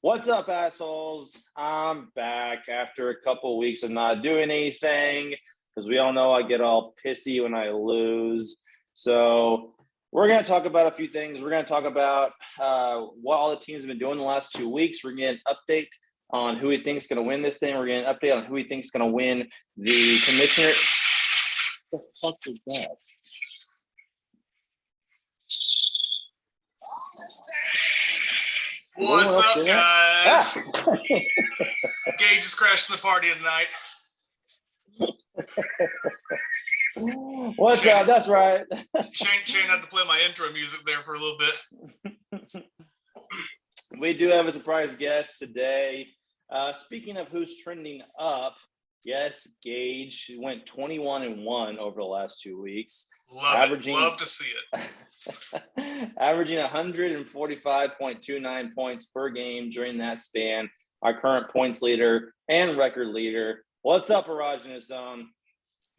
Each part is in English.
What's up, assholes? I'm back after a couple weeks of not doing anything because we all know I get all pissy when I lose. So we're going to talk about a few things. We're going to talk about what all the teams have been doing the last 2 weeks. We're going to get an update on who we think is going to win this thing. We're going to update on who we think is going to win the commissioner. What the fuck is that? What's up, guys? Ah! Gage is crashing the party tonight. What's up? That's right. Shane had to play my intro music there for a little bit. We do have a surprise guest today. Speaking of who's trending up, yes, Gage went 21-1 over the last 2 weeks. Love to see it. Averaging 145.29 points per game during that span. Our current points leader and record leader. What's up, Erogenous Zone?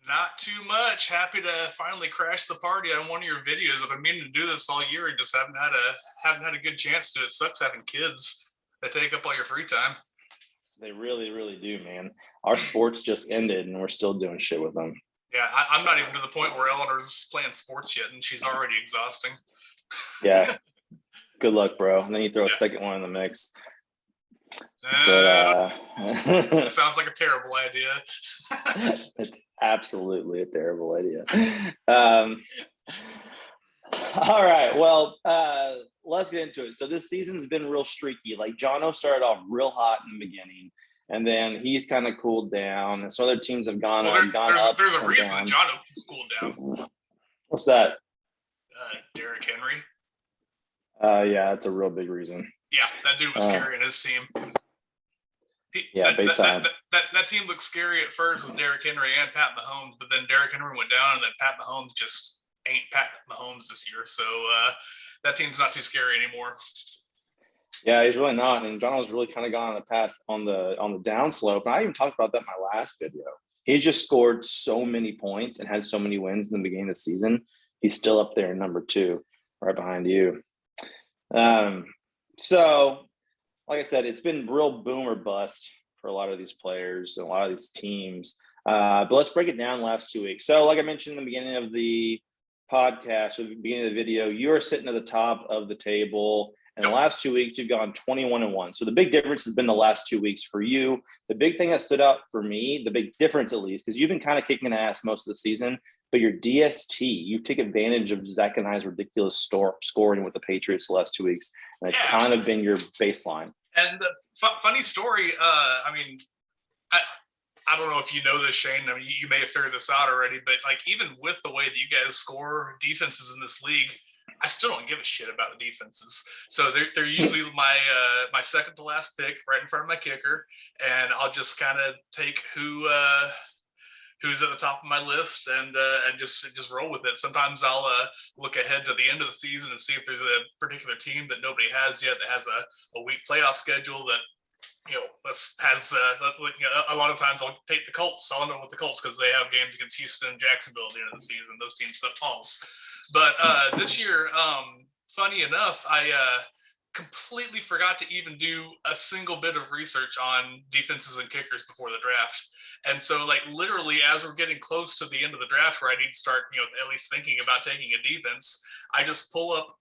Not too much. Happy to finally crash the party on one of your videos. I've been meaning to do this all year and just haven't had a good chance to. It sucks having kids that take up all your free time. They really, really do, man. Our sports just ended and we're still doing shit with them. Yeah, I'm not even to the point where Eleanor's playing sports yet, and she's already exhausting. Yeah. Good luck, bro. And then you throw a second one in the mix. It sounds like a terrible idea. It's absolutely a terrible idea. All right. Well, let's get into it. So this season's been real streaky. Like Jono started off real hot in the beginning, and then he's kind of cooled down. And so other teams have gone up. There's a reason that Jono cooled down. What's that? Derrick Henry. Yeah, that's a real big reason. Yeah, that dude was carrying his team. That team looked scary at first with Derrick Henry and Pat Mahomes, but then Derrick Henry went down, and then Pat Mahomes just ain't Pat Mahomes this year. So that team's not too scary anymore. Yeah, he's really not. And Donald's really kind of gone on a path on the downslope. And I even talked about that in my last video. He's just scored so many points and had so many wins in the beginning of the season. He's still up there in number 2, right behind you. So, like I said, it's been real boom or bust for a lot of these players and a lot of these teams. But let's break it down last 2 weeks. So, like I mentioned in the beginning of the podcast, or the beginning of the video, you are sitting at the top of the table. In the last 2 weeks, you've gone 21-1. So the big difference has been the last 2 weeks for you. The big thing that stood out for me, the big difference at least, because you've been kind of kicking ass most of the season, but your DST, you take advantage of Zach and I's ridiculous scoring with the Patriots the last 2 weeks, and it's kind of been your baseline. And funny story, I mean, I don't know if you know this, Shane. I mean, you may have figured this out already, but like even with the way that you guys score defenses in this league, I still don't give a shit about the defenses. So they're usually my second to last pick, right in front of my kicker, and I'll just kind of take who's at the top of my list and just roll with it. Sometimes I'll look ahead to the end of the season and see if there's a particular team that nobody has yet that has a weak playoff schedule that has a lot of times I'll take the Colts. I'll end up with the Colts because they have games against Houston and Jacksonville at the end of the season. Those teams that falls. But this year, funny enough, I completely forgot to even do a single bit of research on defenses and kickers before the draft. And so like literally as we're getting close to the end of the draft where I need to start, at least thinking about taking a defense, I just pull up,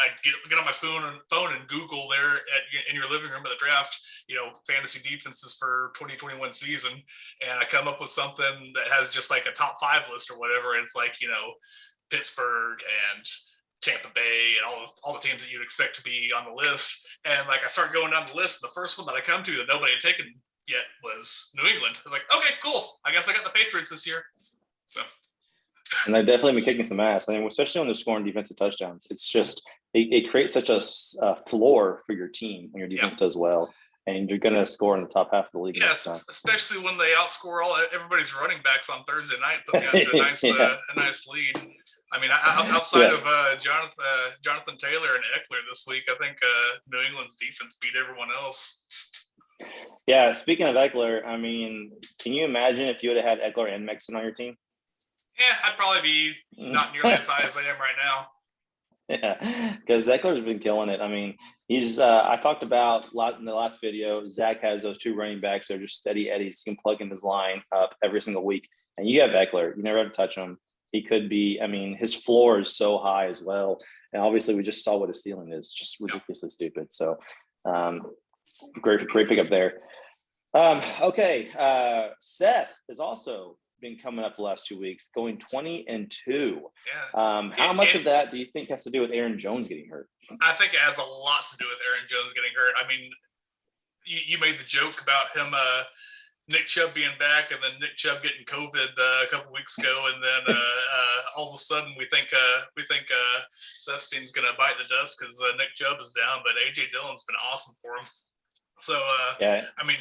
I get on my phone and Google there in your living room at the draft, fantasy defenses for 2021 season. And I come up with something that has just like a top 5 list or whatever. And it's like, Pittsburgh and Tampa Bay and all the teams that you'd expect to be on the list. And like I start going down the list, the first one that I come to that nobody had taken yet was New England. I was like, okay, cool. I guess I got the Patriots this year. So. And they've definitely been kicking some ass. I mean, especially when they're scoring defensive touchdowns. It's just it creates such a floor for your team when your defense does well. And you're going to score in the top half of the league. Yes, especially when they outscore everybody's running backs on Thursday night, putting out to a nice lead. I mean, outside of Jonathan Taylor and Eckler this week, I think New England's defense beat everyone else. Yeah, speaking of Eckler, I mean, can you imagine if you would have had Eckler and Mixon on your team? Yeah, I'd probably be not nearly as high as I am right now. Yeah, because Eckler's been killing it. I mean, he's I talked about a lot in the last video. Zach has those two running backs that are just steady eddies. He can plug in his line up every single week. And you have Eckler. You never have to touch him. He could be, I mean, his floor is so high as well. And obviously we just saw what his ceiling is, just ridiculously stupid. So great pickup there. Okay. Seth has also been coming up the last 2 weeks, going 20-2. Yeah. How much of that do you think has to do with Aaron Jones getting hurt? I think it has a lot to do with Aaron Jones getting hurt. I mean, you made the joke about him, Nick Chubb being back, and then Nick Chubb getting COVID a couple weeks ago, and then all of a sudden we think Seth's team's gonna bite the dust because Nick Chubb is down, but AJ Dillon's been awesome for him. So Yeah. I mean,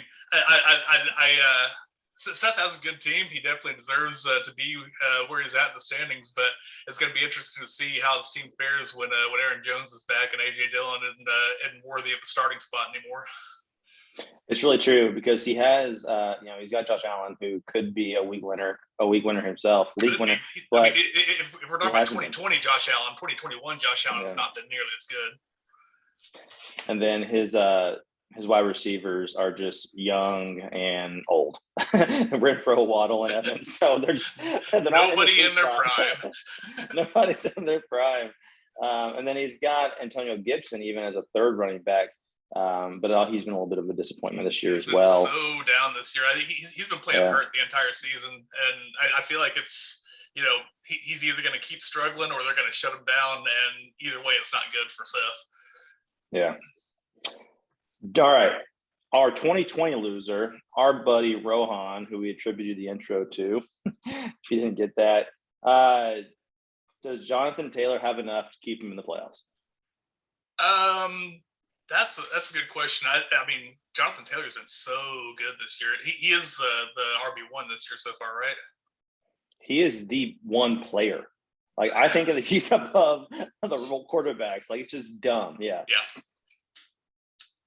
Seth has a good team. He definitely deserves to be where he's at in the standings, but it's going to be interesting to see how his team fares when Aaron Jones is back and AJ Dillon isn't worthy of a starting spot anymore. It's really true because he has, he's got Josh Allen, who could be a week winner himself, league winner. But I mean, if we're talking about 2020 Josh Allen, 2021 Josh Allen has not been nearly as good. And then his wide receivers are just young and old. Renfro, Waddle, and Evans. So they're nobody in their prime. Nobody's in their prime. And then he's got Antonio Gibson even as a third running back. But he's been a little bit of a disappointment this year as well. So down this year. I think he's been playing hurt the entire season, and I feel like it's he's either going to keep struggling or they're going to shut him down, and either way, it's not good for Seth. Yeah. All right. Our 2020 loser, our buddy Rohan, who we attributed the intro to, if you didn't get that, does Jonathan Taylor have enough to keep him in the playoffs? That's a good question. I mean, Jonathan Taylor's been so good this year. He is the RB1 this year so far, right? He is the one player. Like, I think that he's above the role quarterbacks. Like, it's just dumb. Yeah.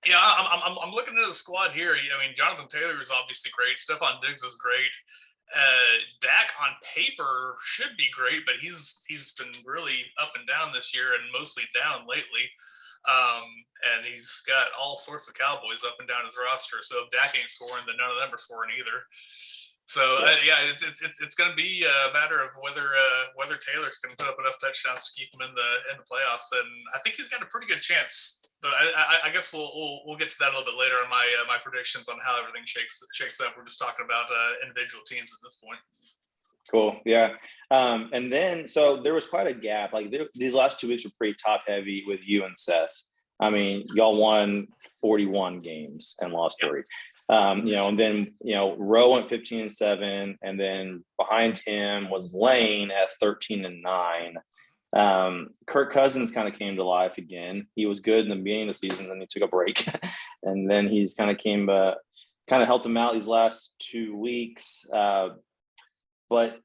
Yeah, I'm looking at the squad here. I mean, Jonathan Taylor is obviously great. Stephon Diggs is great. Dak on paper should be great, but he's been really up and down this year and mostly down lately. And he's got all sorts of Cowboys up and down his roster. So if Dak ain't scoring, then none of them are scoring either. So it's going to be a matter of whether Taylor can put up enough touchdowns to keep him in the playoffs. And I think he's got a pretty good chance. But I guess we'll get to that a little bit later on my predictions on how everything shakes up. We're just talking about individual teams at this point. Cool. Yeah. And then, so there was quite a gap. Like these last 2 weeks were pretty top heavy with you and Seth. I mean, y'all won 41 games and lost 3. And then, Rowe went 15-7, and then behind him was Lane at 13-9. Kirk Cousins kind of came to life again. He was good in the beginning of the season, then he took a break, and then he's kind of helped him out these last 2 weeks. But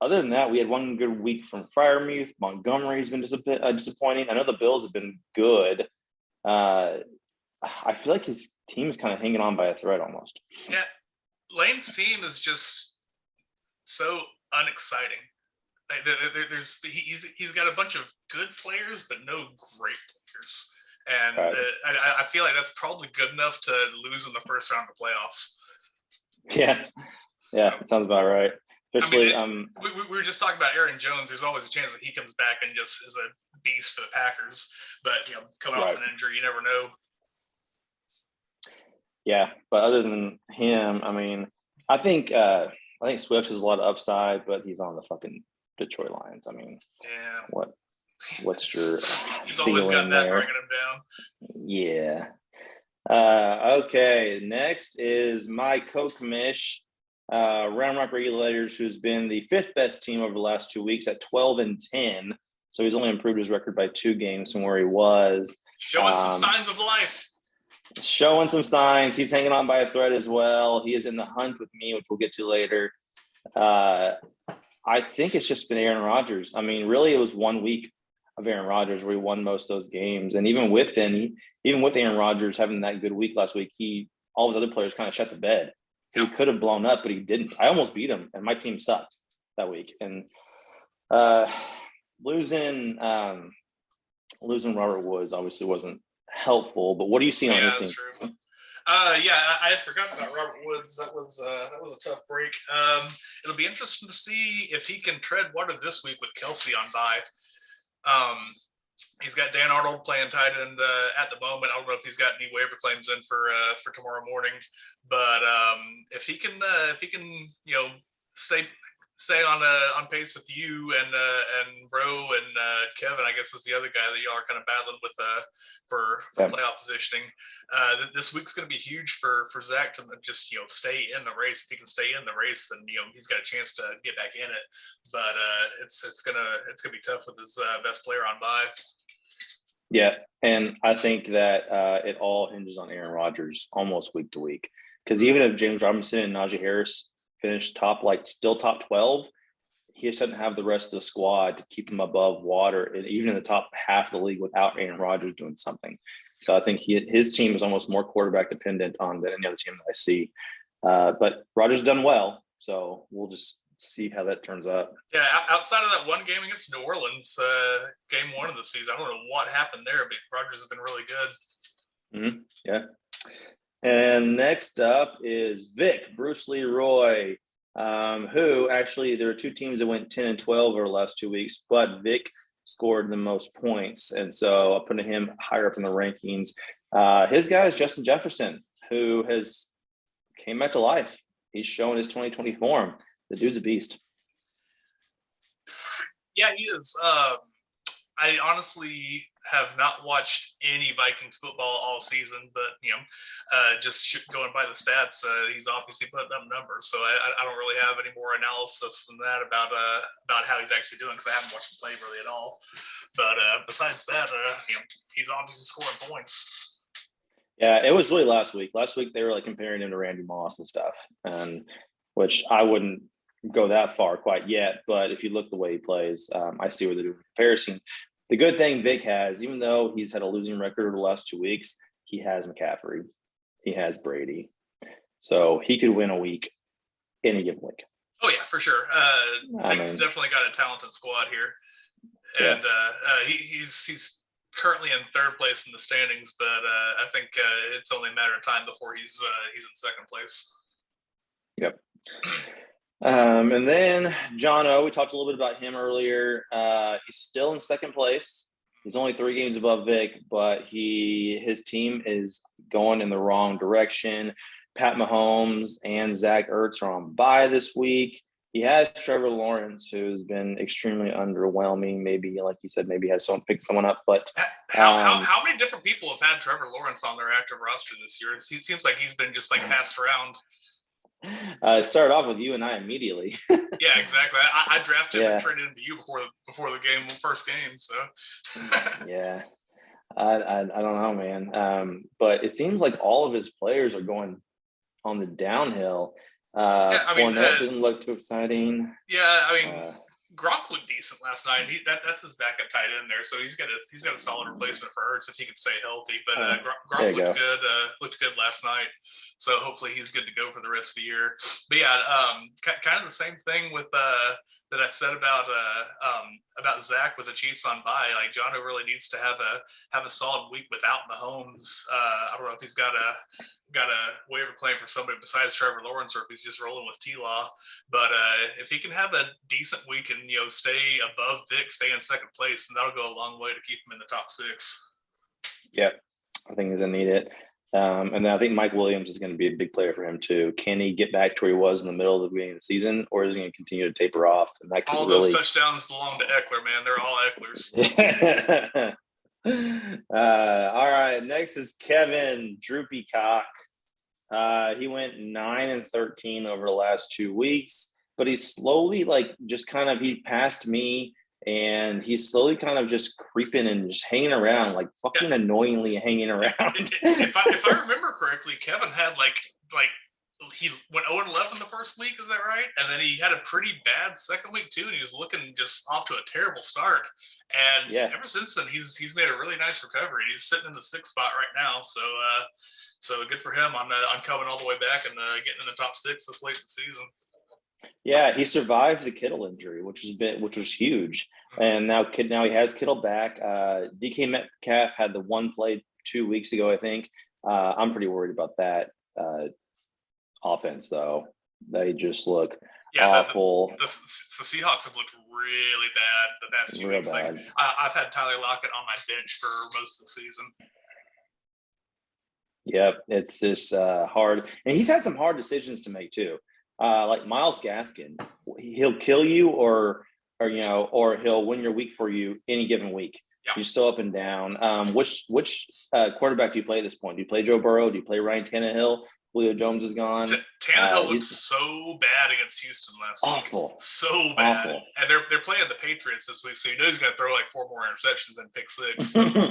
other than that, we had one good week from Freiermuth. Montgomery's been disappointing. I know the Bills have been good. I feel like his team is kind of hanging on by a thread almost. Yeah, Lane's team is just so unexciting. He's got a bunch of good players, but no great players, and right. I feel like that's probably good enough to lose in the first round of the playoffs. Yeah, so, sounds about right. Especially, we were just talking about Aaron Jones. There's always a chance that he comes back and just is a beast for the Packers. But coming off an injury, you never know. Yeah, but other than him, I mean, I think Swift has a lot of upside, but he's on the fucking Detroit Lions. I mean, what's your he's always got that there? Bringing him down. Yeah. Okay. Next is my co-commish. Round Rock Regulators, who's been the 5th best team over the last 2 weeks at 12-10. So he's only improved his record by 2 games from where he was. Showing some signs of life. Showing some signs. He's hanging on by a thread as well. He is in the hunt with me, which we'll get to later. I think it's just been Aaron Rodgers. I mean, really, it was 1 week of Aaron Rodgers where he won most of those games. And even with Aaron Rodgers having that good week last week, all his other players kind of shut the bed. He could have blown up, but he didn't. I almost beat him, and my team sucked that week. And losing losing Robert Woods obviously wasn't helpful, but what do you see on his team? True. Yeah, I had forgotten about Robert Woods. That was a tough break. It'll be interesting to see if he can tread water this week with Kelsey on bye. He's got Dan Arnold playing tight end at the moment. I don't know if he's got any waiver claims in for tomorrow morning, but if he can stay on pace with you and Rowe and Kevin, I guess is the other guy that y'all are kind of battling with for playoff positioning. This week's going to be huge for Zach to just stay in the race. If he can stay in the race, then he's got a chance to get back in it. But it's gonna be tough with his best player on bye. Yeah, and I think that it all hinges on Aaron Rodgers almost week to week, because even if James Robinson and Najee Harris finish still top 12, he just doesn't have the rest of the squad to keep him above water, and even in the top half of the league without Aaron Rodgers doing something. So I think his team is almost more quarterback dependent on than any other team that I see. But Rodgers done well, so we'll just see how that turns out. Yeah, outside of that one game against New Orleans, game 1 of the season, I don't know what happened there, but Rodgers has been really good. Mm-hmm. Yeah. And next up is Vic, Bruce Leroy, who actually there are 2 teams that went 10-12 over the last 2 weeks, but Vic scored the most points. And so I'm putting him higher up in the rankings. His guy is Justin Jefferson, who has came back to life. He's showing his 2020 form. The dude's a beast. Yeah, he is. I honestly have not watched any Vikings football all season, but just going by the stats, he's obviously putting up numbers. So I don't really have any more analysis than that about how he's actually doing, because I haven't watched him play really at all. But besides that, he's obviously scoring points. Yeah, it was really last week. Last week they were like comparing him to Randy Moss and stuff, and which I wouldn't go that far quite yet. But if you look the way he plays, I see where they're doing comparison. The good thing Vic has, even though he's had a losing record over the last 2 weeks, he has McCaffrey. He has Brady. So he could win a week any given week. Oh, yeah, for sure. Vic's definitely got a talented squad here. And he's currently in 3rd place in the standings, but I think it's only a matter of time before he's in 2nd place. Yep. And then John O, we talked a little bit about him earlier. He's still in 2nd place. He's only 3 games above Vic, but his team is going in the wrong direction. Pat Mahomes and Zach Ertz are on bye this week. He has Trevor Lawrence, who's been extremely underwhelming. Maybe, like you said, maybe has someone pick someone up. But how many different people have had Trevor Lawrence on their active roster this year? He seems like he's been just like passed around. It started off with you and I immediately. Yeah, exactly. I drafted him and traded him to you before the first game. So yeah, I don't know, man. But it seems like all of his players are going on the downhill. Fournette didn't look too exciting. Yeah, I mean, Gronk looked decent last night. That's his backup tight end there, so he's got a solid replacement for Ertz if he can stay healthy. But Gronk looked good last night, so hopefully he's good to go for the rest of the year. But yeah, kind of the same thing with that I said about Zach with the Chiefs on bye. Like, Jono really needs to have a solid week without Mahomes. I don't know if he's got a waiver claim for somebody besides Trevor Lawrence, or if he's just rolling with T-Law. But if he can have a decent week and stay above Vic, stay in 2nd place, then that'll go a long way to keep him in the top 6. Yeah, I think he's gonna need it. And then I think Mike Williams is going to be a big player for him too. Can he get back to where he was in the middle of the beginning of the season, or is he going to continue to taper off? And that could all those touchdowns belong to Eckler, man. They're all Ecklers. All right. Next is Kevin Droopy Cock. He went 9-13 over the last 2 weeks, but he's slowly he passed me. And he's slowly kind of just creeping and just hanging around, like fucking annoyingly hanging around. If I remember correctly, Kevin had like he went 0-11 the first week, is that right? And then he had a pretty bad second week too, and he was looking just off to a terrible start. And ever since then, he's made a really nice recovery. He's sitting in the 6th spot right now, so good for him on coming all the way back and getting in the top 6 this late in the season. Yeah, he survived the Kittle injury, which was huge. And now he has Kittle back. DK Metcalf had the one play 2 weeks ago, I think. I'm pretty worried about that offense, though. They just look awful. The Seahawks have looked really bad the past few weeks. Like, I've had Tyler Lockett on my bench for most of the season. Yep, it's just hard. And he's had some hard decisions to make, too. Like Myles Gaskin, he'll kill you or he'll win your week for you any given week. Yeah. He's so up and down. Which quarterback do you play at this point? Do you play Joe Burrow? Do you play Ryan Tannehill? Julio Jones is gone. Tannehill looked so bad against Houston last week. Awful. So bad. Awful. And they're playing the Patriots this week, so you know he's going to throw like 4 more interceptions and pick 6. So.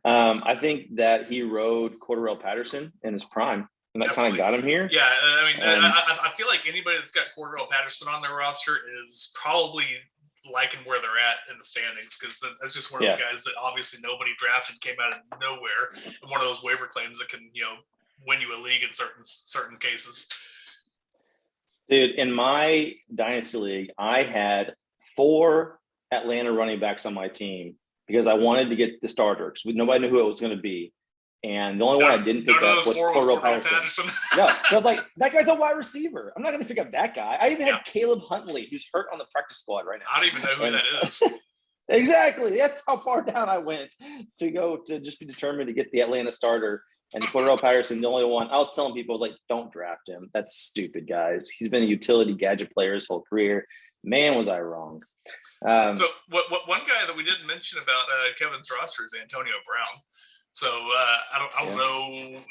I think that he rode Cordarrelle Patterson in his prime, and that kind of got him here. Yeah, I mean, I feel like anybody that's got Cordarrelle Patterson on their roster is probably liking where they're at in the standings, because that's just one of those guys that obviously nobody drafted, came out of nowhere, and one of those waiver claims that can win you a league in certain cases. Dude, in my dynasty league, I had 4 Atlanta running backs on my team because I wanted to get the starter because nobody knew who it was going to be. And the only one I didn't pick up was Cordarrelle Patterson. No, I was like, that guy's a wide receiver. I'm not going to pick up that guy. I even had Caleb Huntley, who's hurt on the practice squad right now. I don't even know who that is. Exactly. That's how far down I went to just be determined to get the Atlanta starter. And Cordarrelle Patterson, the only one. I was telling people, like, don't draft him. That's stupid, guys. He's been a utility gadget player his whole career. Man, was I wrong. So what one guy that we didn't mention about Kevin's roster is Antonio Brown. So I don't know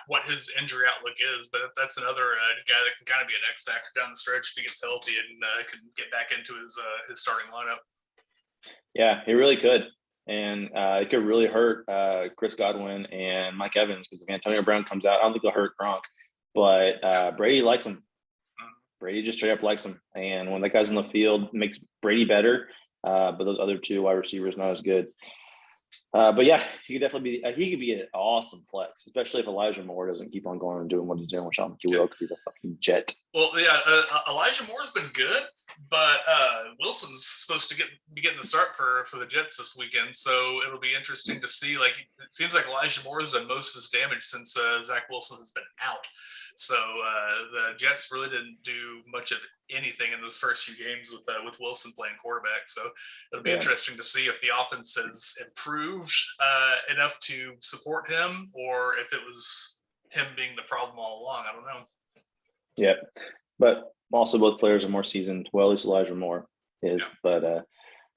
what his injury outlook is, but that's another guy that can kind of be an X factor down the stretch if he gets healthy and can get back into his starting lineup. Yeah, he really could. And it could really hurt Chris Godwin and Mike Evans, because if Antonio Brown comes out, I don't think it'll hurt Gronk. But Brady likes him. Brady just straight up likes him. And when that guy's on the field, it makes Brady better. But those other 2 wide receivers not as good. But yeah, he could definitely be an awesome flex, especially if Elijah Moore doesn't keep on going and doing what he's doing, which I don't think he will, because he's a fucking jet. Well, yeah, Elijah Moore's been good, but Wilson's supposed to be getting the start for the Jets this weekend, so it'll be interesting to see. Like, it seems like Elijah Moore has done most of his damage since Zach Wilson has been out. So the Jets really didn't do much of anything in those first few games with Wilson playing quarterback. So it'll be interesting to see if the offense has improved enough to support him, or if it was him being the problem all along. I don't know. Yeah, but also both players are more seasoned. Well, at least Elijah Moore is. But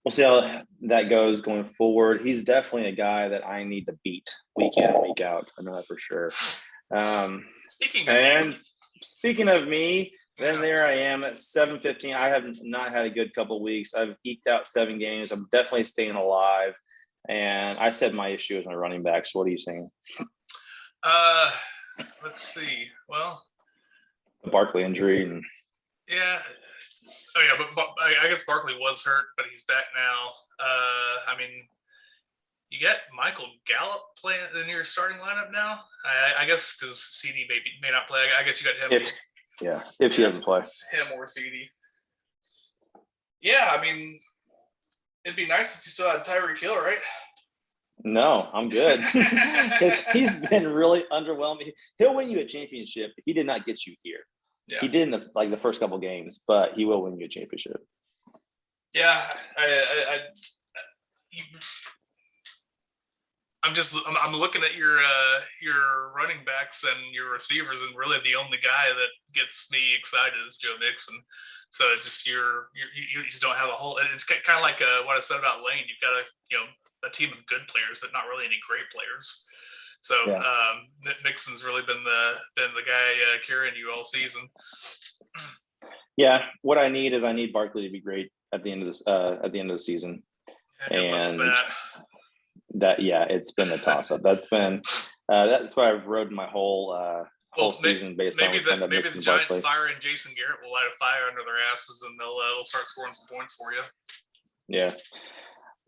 we'll see how that goes going forward. He's definitely a guy that I need to beat week in and week out. I know that for sure. Speaking of me, then there I am at 7-15. I have not had a good couple of weeks. I've eked out 7 games. I'm definitely staying alive. And I said my issue is my running backs. What are you saying? Let's see. Well, the Barkley injury. And yeah. Oh, yeah, but I guess Barkley was hurt, but he's back now. I mean, you got Michael Gallup playing in your starting lineup now? I guess because CD may not play. I guess you got him. If he doesn't play. Him or CD. Yeah, I mean, it'd be nice if you still had Tyreek Hill, right? No, I'm good. Because he's been really underwhelming. He'll win you a championship. He did not get you here. Yeah. He did in the first couple games, but he will win you a championship. Yeah, I'm looking at your running backs and your receivers, and really the only guy that gets me excited is Joe Mixon. So just you just don't have a whole. It's kind of like what I said about Lane. You've got a team of good players, but not really any great players. So Mixon's really been the guy carrying you all season. Yeah, what I need Barkley to be great at the end of the season, and it's been a toss up. That's why I've rode my whole season based on maybe the Giants firing Jason Garrett will light a fire under their asses, and they'll start scoring some points for you. Yeah.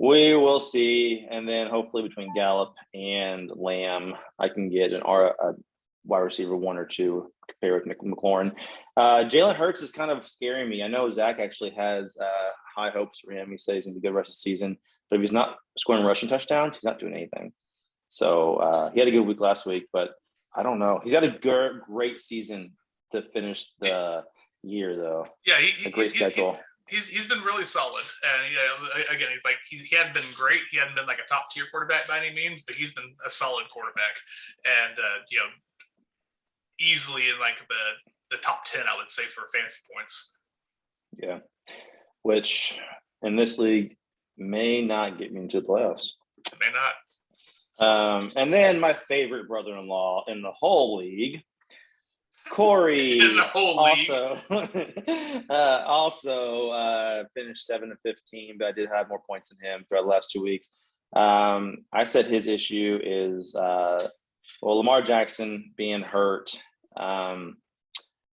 We will see, and then hopefully between Gallup and Lamb, I can get wide receiver 1 or 2 compared with McLaurin. Jalen Hurts is kind of scaring me. I know Zach actually has high hopes for him. He says he's going to be good the rest of the season. But if he's not scoring rushing touchdowns, he's not doing anything. So he had a good week last week, but I don't know. He's had a great season to finish the year, though. Yeah, a great schedule. He's been really solid, and again, he hadn't been great. He hadn't been like a top tier quarterback by any means, but he's been a solid quarterback, and easily in like the top 10, I would say, for fantasy points. Yeah, which in this league may not get me into the playoffs. It may not. And then my favorite brother-in-law in the whole league, Corey, in the whole league. also finished 7-15, but I did have more points than him throughout the last 2 weeks. I said his issue is Lamar Jackson being hurt,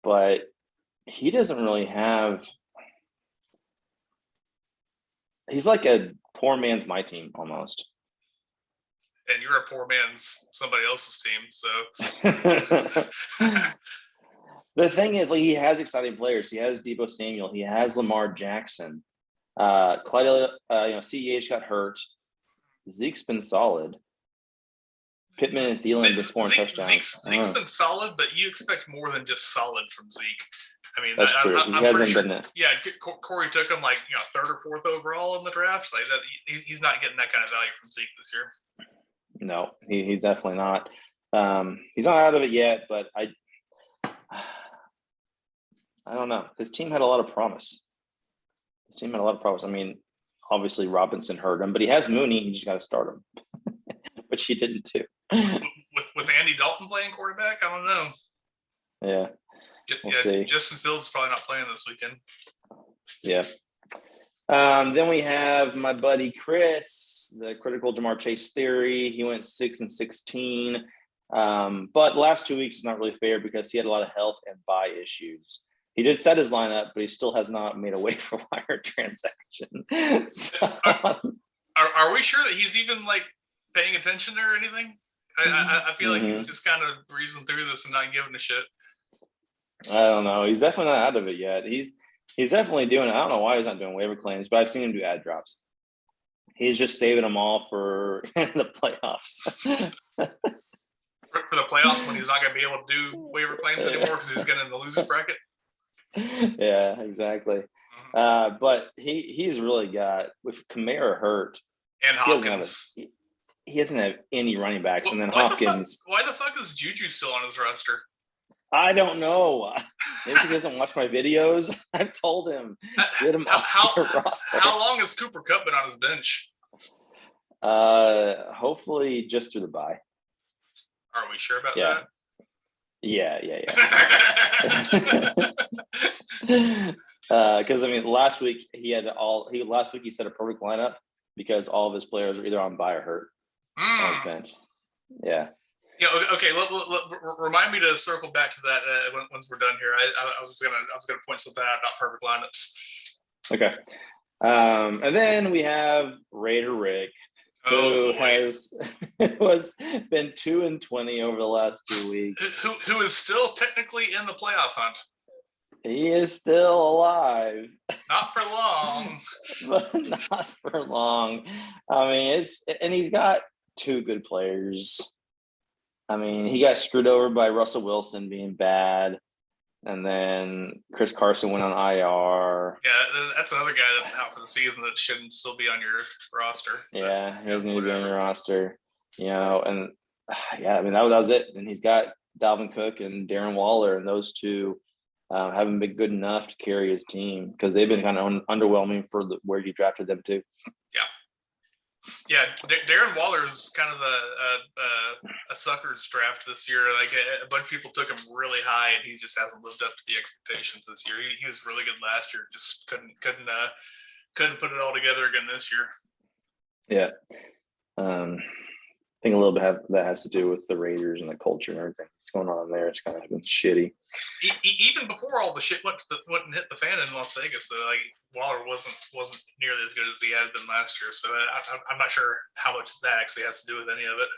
but he doesn't really have. He's like a poor man's my team almost. And you're a poor man's somebody else's team, so. The thing is, like, he has exciting players. He has Deebo Samuel. He has Lamar Jackson. Clyde, CEH got hurt. Zeke's been solid. Pittman and Thielen been scoring touchdowns. Zeke's been solid, but you expect more than just solid from Zeke. I mean, that's true. I'm pretty sure, been. Yeah, Corey took him like 3rd or 4th overall in the draft. Like that, he's not getting that kind of value from Zeke this year. No, he's definitely not. He's not out of it yet, but I don't know. His team had a lot of promise. I mean, obviously Robinson hurt him, but he has Mooney. You just got to start him, which he didn't do. With Andy Dalton playing quarterback, I don't know. Yeah. We'll see. Justin Fields is probably not playing this weekend. Yeah. Then we have my buddy Chris, the critical Jamar Chase theory. He went 6-16. But the last 2 weeks is not really fair because he had a lot of health and bye issues. He did set his lineup, but he still has not made a waiver wire transaction. So, are we sure that he's even like paying attention or anything? I feel like he's just kind of breezing through this and not giving a shit. I don't know. He's definitely not out of it yet. He's definitely doing it. I don't know why he's not doing waiver claims, but I've seen him do ad drops. He's just saving them all for the playoffs. For the playoffs when he's not going to be able to do waiver claims anymore because he's getting in the losers bracket. Yeah, exactly. But he's really got, with Kamara hurt and Hopkins. He doesn't have any running backs, and then Hopkins. Why the fuck is Juju still on his roster? I don't know. Maybe he doesn't watch my videos. I've told him. Get him off your roster. How long has Cooper Kupp been on his bench? Hopefully just through the bye. Are we sure about that? Yeah. Because I mean, last week he set a perfect lineup because all of his players are either on bye or hurt on his bench. Yeah. Yeah. Okay. Remind me to circle back to that once we're done here. I was gonna point something out about perfect lineups. Okay. And then we have Raider Rick, who has been 2-20 over the last 2 weeks. Who is still technically in the playoff hunt. He is still alive. Not for long. But not for long. I mean, he's got 2 good players. I mean, he got screwed over by Russell Wilson being bad. And then Chris Carson went on IR. Yeah, that's another guy that's out for the season that shouldn't still be on your roster. Yeah, he doesn't need to be on your roster. And I mean, that was it. And he's got Dalvin Cook and Darren Waller, and those two haven't been good enough to carry his team because they've been kind of underwhelming for where you drafted them to. Yeah, Darren Waller is kind of a sucker's draft this year. Like a bunch of people took him really high, and he just hasn't lived up to the expectations this year. He was really good last year, just couldn't put it all together again this year. Yeah, I think a little bit that has to do with the Raiders and the culture and everything that's going on there. It's kind of been shitty. Even before all the shit went and hit the fan in Las Vegas, so like Waller wasn't nearly as good as he had been last year. So I'm not sure how much that actually has to do with any of it.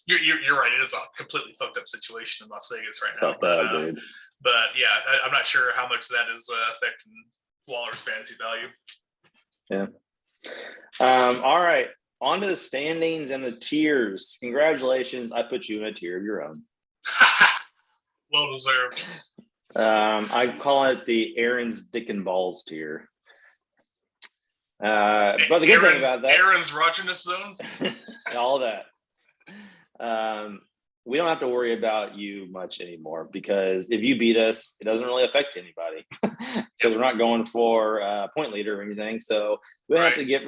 You're right. It is a completely fucked up situation in Las Vegas right now. Fuck that, dude. But yeah, I'm not sure how much that is affecting Waller's fantasy value. Yeah. All right. On to the standings and the tiers. Congratulations. I put you in a tier of your own. Well deserved. I call it the Aaron's Dick and Balls tier. But the good thing about that, Aaron's erogenous zone, all that. We don't have to worry about you much anymore because if you beat us, it doesn't really affect anybody because we're not going for point leader or anything. So we don't have to give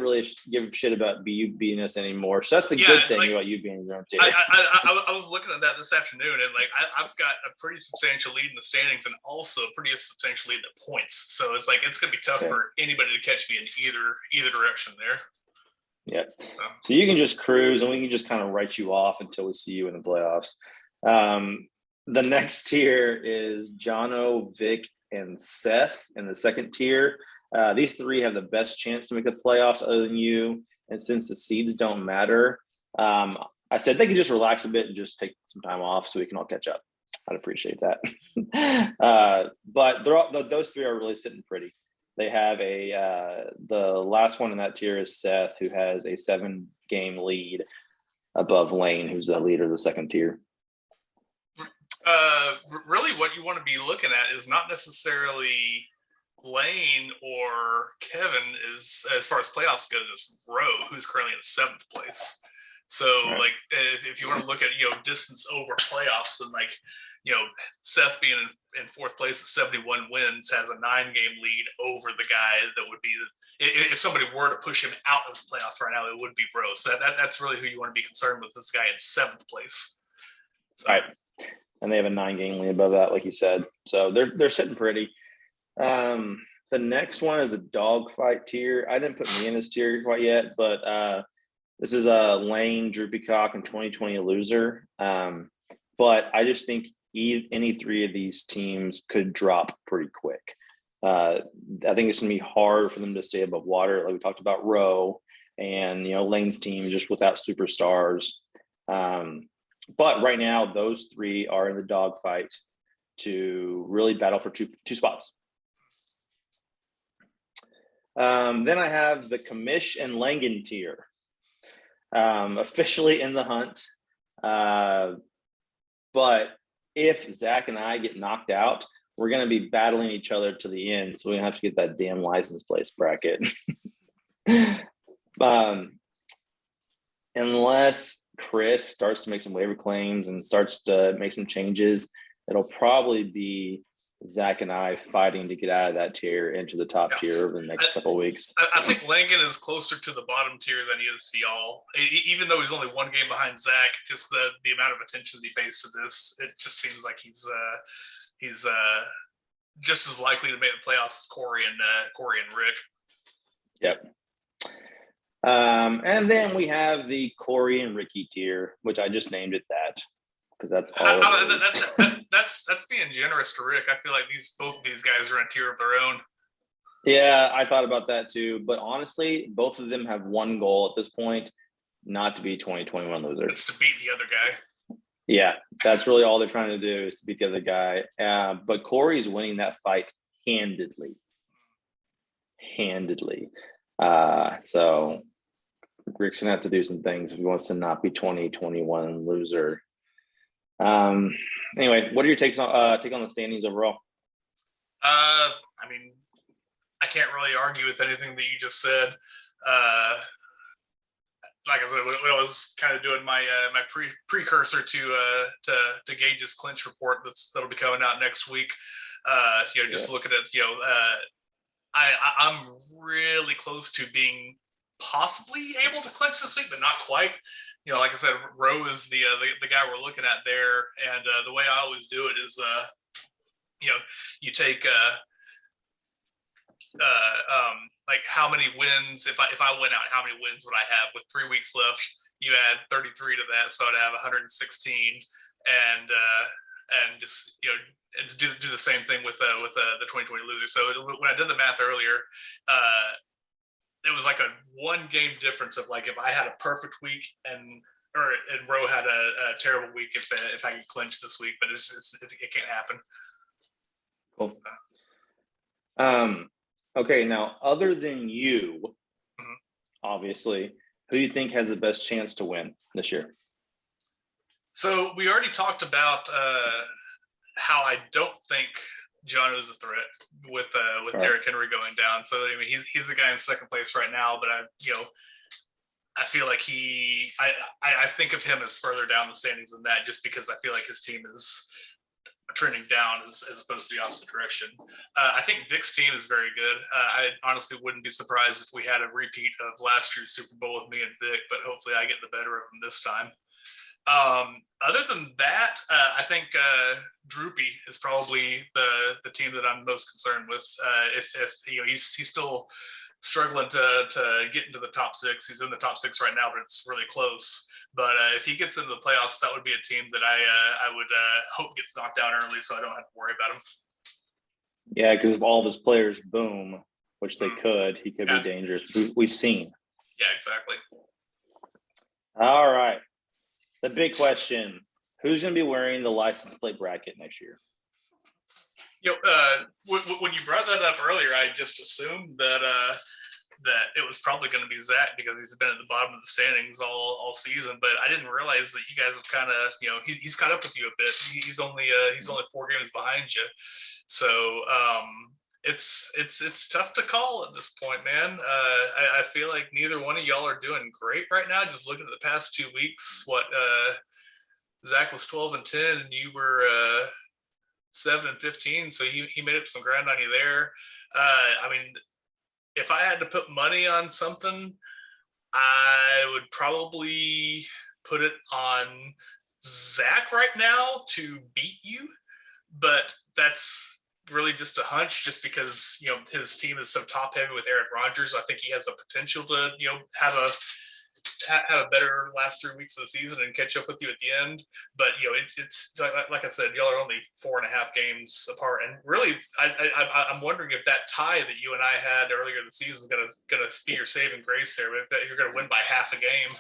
shit about you beating us anymore. So that's the good thing about you being your own tier. I was looking at that this afternoon, and like I've got a pretty substantial lead in the standings and also a pretty substantial lead in the points. So it's like it's gonna be tough for anybody to catch me in either direction there. Yeah. So you can just cruise and we can just kind of write you off until we see you in the playoffs. The next tier is Jono, Vic, and Seth in the second tier. These three have the best chance to make the playoffs other than you. And since the seeds don't matter, I said they can just relax a bit and just take some time off so we can all catch up. I'd appreciate that. But those three are really sitting pretty. They have the last one in that tier is Seth, who has a 7-game lead above Lane, who's the leader of the second tier. Really what you want to be looking at is not necessarily Lane or Kevin is, as far as playoffs goes, is Rowe, who's currently in 7th place. So like if you want to look at, distance over playoffs, then like, Seth being in 4th place at 71 wins has a 9-game lead over the guy that would be if somebody were to push him out of the playoffs right now, it would be Rowe. So that's really who you want to be concerned with, this guy in 7th place. So. Right. And they have a 9-game lead above that, like you said. So they're sitting pretty. The next one is a dogfight tier. I didn't put me in this tier quite yet, but this is a Lane, Drew Peacock, and 2020 loser. But I just think any three of these teams could drop pretty quick. I think it's going to be hard for them to stay above water. Like we talked about Rowe and, Lane's team just without superstars. But right now, those three are in the dogfight to really battle for two spots. Then I have the Kamish and Langen tier, officially in the hunt. But if Zach and I get knocked out, we're going to be battling each other to the end. So we have to get that damn license plate bracket. Unless Chris starts to make some waiver claims and starts to make some changes, it'll probably be Zach and I fighting to get out of that tier into the top tier over the next couple of weeks. I think Langen is closer to the bottom tier than he is to y'all. Even though he's only 1 game behind Zach, just the amount of attention that he pays to this, it just seems like he's just as likely to make the playoffs as Corey and Rick. Yep. And then we have the Corey and Ricky tier, which I just named it that because that's all it is. That's being generous to Rick. I feel like both of these guys are in a tier of their own. Yeah, I thought about that too. But honestly, both of them have one goal at this point, not to be 2021 losers. It's to beat the other guy. Yeah, that's really all they're trying to do is to beat the other guy. But Corey's winning that fight handedly. So Rick's gonna have to do some things if he wants to not be 2021 loser. Anyway, what are your take on the standings overall? I mean, I can't really argue with anything that you just said. Like I said, when I was kind of doing my my precursor to Gage's clinch report that'll be coming out next week. Just looking at I'm really close to being possibly able to clinch this week, but not quite. Like I said, Rowe is the guy we're looking at there, and the way I always do it is, you take like how many wins if I went out, how many wins would I have with 3 weeks left? You add 33 to that, so I'd have 116, and just and do the same thing with the 2020 loser. So when I did the math earlier, it was like a 1 game difference of like if I had a perfect week and and Rowe had a terrible week if I could clinch this week, but it can't happen. Cool. Okay, now other than you, obviously, who do you think has the best chance to win this year? So we already talked about how I don't think John is a threat with Derrick Henry going down. So I mean, he's the guy in second place right now, but I feel like I think of him as further down the standings than that, just because I feel like his team is trending down as opposed to the opposite direction. I think Vic's team is very good. I honestly wouldn't be surprised if we had a repeat of last year's Super Bowl with me and Vic, but hopefully I get the better of him this time. Other than that, I think Droopy is probably the team that I'm most concerned with. If he's still struggling to get into the top six. He's in the top six right now, but it's really close. But if he gets into the playoffs, that would be a team that I would hope gets knocked out early, so I don't have to worry about him. Yeah, because if all of his players boom, which they could, he could be dangerous. We've seen. Yeah, exactly. All right. The big question, who's going to be wearing the license plate bracket next year? When you brought that up earlier, I just assumed that it was probably going to be Zach because he's been at the bottom of the standings all season. But I didn't realize that you guys have kind of, he's caught up with you a bit. He's only 4 games behind you, so it's tough to call at this point, man. I feel like neither one of y'all are doing great right now. Just looking at the past 2 weeks, Zach was 12-10, and you were 7-15, so he made up some ground on you there. I mean, if I had to put money on something, I would probably put it on Zach right now to beat you, but that's really just a hunch, just because his team is so top heavy with Aaron Rodgers. I think he has the potential to have a better last 3 weeks of the season and catch up with you at the end. But it's like I said, y'all are only 4.5 games apart, and really I'm wondering if that tie that you and I had earlier in the season is gonna be your saving grace there, but you're gonna win by half a game.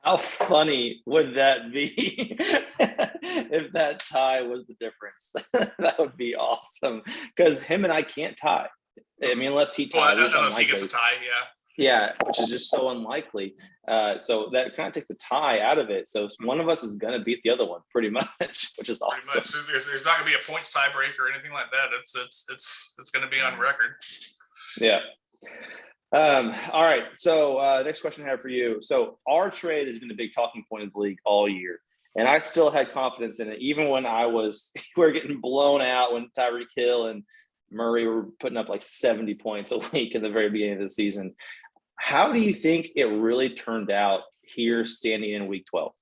How funny would that be if that tie was the difference? That would be awesome, because him and I can't tie. I mean, unless he ties. Well, unless he gets a tie, yeah. Yeah, which is just so unlikely. So that kind of takes the tie out of it. So one of us is going to beat the other one pretty much, which is awesome. Pretty much. There's not going to be a points tiebreaker or anything like that. It's going to be on record. Yeah. All right. So next question I have for you. So our trade has been the big talking point of the league all year. And I still had confidence in it, even when we were getting blown out when Tyreek Hill and Murray were putting up like 70 points a week in the very beginning of the season. How do you think it really turned out here standing in week 12?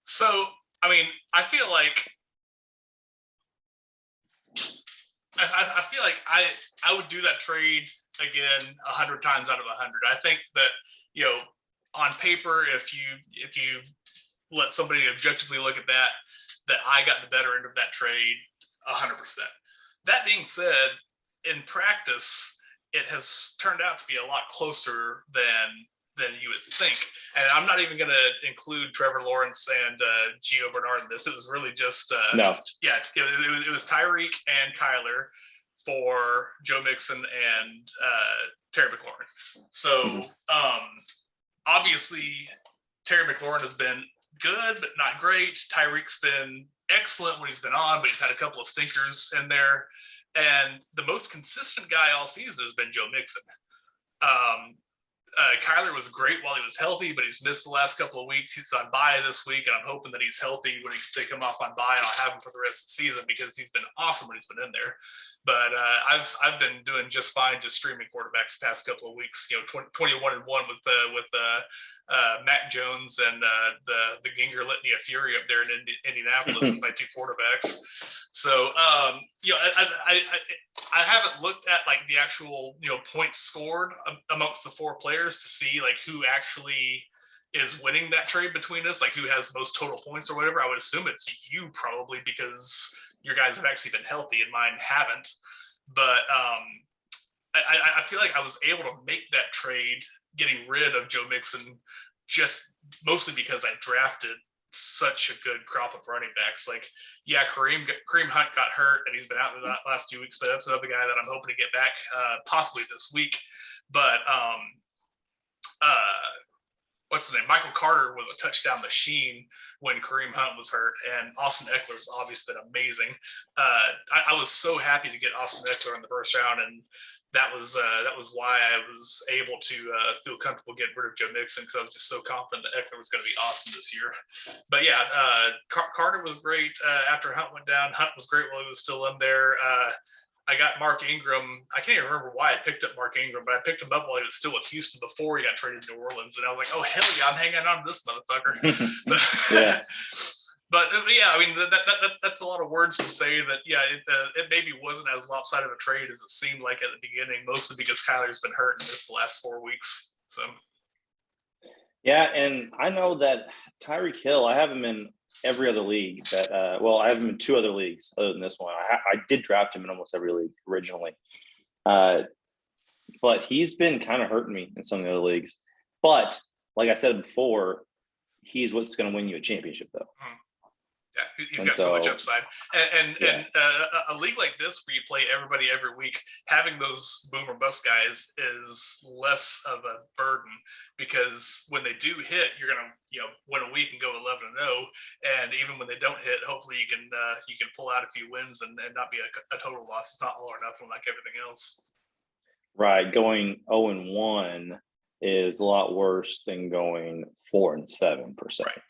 So, I mean, I feel like I would do that trade again 100 times out of 100. I think that, on paper, if you let somebody objectively look at that I got the better end of that trade 100%. That being said, in practice, it has turned out to be a lot closer than you would think. And I'm not even going to include Trevor Lawrence and Gio Bernard in this. It was really just no. Yeah, it was Tyreek and Kyler for Joe Mixon and Terry McLaurin. So obviously Terry McLaurin has been good but not great. Tyreek's been excellent when he's been on, but he's had a couple of stinkers in there. And the most consistent guy all season has been Joe Mixon. Kyler was great while he was healthy, but he's missed the last couple of weeks. He's on bye this week, and I'm hoping that he's healthy when they come off on bye, and I'll have him for the rest of the season because he's been awesome when he's been in there. But I've been doing just fine just streaming quarterbacks the past couple of weeks. 21-1 with Mac Jones and the Ginger Litany of Fury up there in Indianapolis, my 2 quarterbacks. So I haven't looked at like the actual points scored amongst the 4 players to see like who actually is winning that trade between us, like who has the most total points or whatever. I would assume it's you probably, because your guys have actually been healthy and mine haven't. But I feel like I was able to make that trade getting rid of Joe Mixon just mostly because I drafted such a good crop of running backs. Like, yeah, Kareem Hunt got hurt and he's been out the last 2 weeks, but that's another guy that I'm hoping to get back possibly this week. But what's his name? Michael Carter was a touchdown machine when Kareem Hunt was hurt, and Austin Eckler's obviously been amazing. I was so happy to get Austin Eckler in the first round, and that was why I was able to feel comfortable getting rid of Joe Mixon, because I was just so confident that Eckler was going to be awesome this year. But yeah, Carter was great after Hunt went down. Hunt was great while he was still in there. I got Mark Ingram. I can't even remember why I picked up Mark Ingram, but I picked him up while he was still with Houston before he got traded to New Orleans. And I was like, oh, hell yeah, I'm hanging on to this motherfucker. Yeah. But yeah, I mean, that's a lot of words to say that, yeah, it maybe wasn't as lopsided a trade as it seemed like at the beginning, mostly because Kyler's been hurt in this last 4 weeks. So. Yeah, and I know that Tyreek Hill, I have him in every other league that I have him in 2 other leagues other than this one. I did draft him in almost every league originally, but he's been kind of hurting me in some of the other leagues. But like I said before, he's what's going to win you a championship, though. Yeah, he's got so much upside. And a league like this where you play everybody every week, having those boom or bust guys is less of a burden, because when they do hit, you're going to win a week and go 11-0. And even when they don't hit, hopefully you can pull out a few wins and not be a total loss. It's not all or nothing like everything else. Right. Going 0-1 is a lot worse than going 4-7 per se. Right.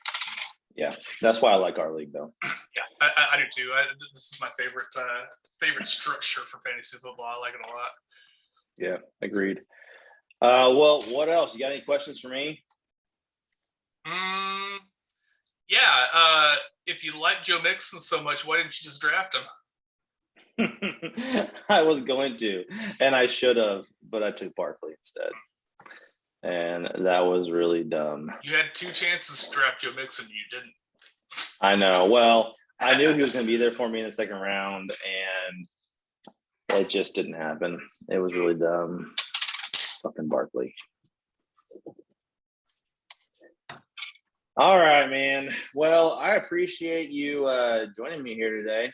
Yeah, that's why I like our league, though. Yeah, I do too. This is my favorite structure for fantasy football. I like it a lot. Yeah, agreed. Well, what else? You got any questions for me? Yeah. If you like Joe Mixon so much, why didn't you just draft him? I was going to, and I should have, but I took Barkley instead. And that was really dumb. You had 2 chances to draft Joe Mixon. You didn't. I know. Well, I knew he was going to be there for me in the second round, and it just didn't happen. It was really dumb. Fucking Barkley. All right, man. Well, I appreciate you joining me here today.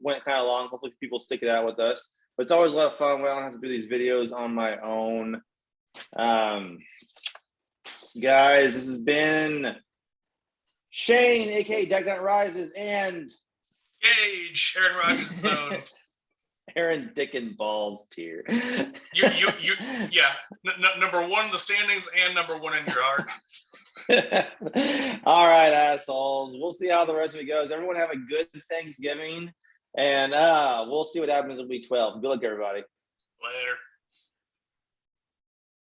Went kind of long. Hopefully people stick it out with us. But it's always a lot of fun when I don't have to do these videos on my own. Guys, this has been Shane, aka Dark Knight Rises, and Gage, Aaron Rodgers' zone. Aaron Dickin Balls tier. Yeah. Number 1 in the standings and number 1 in your heart. All right, assholes. We'll see how the rest of it goes. Everyone have a good Thanksgiving, and we'll see what happens in week 12. Good luck, everybody. Later.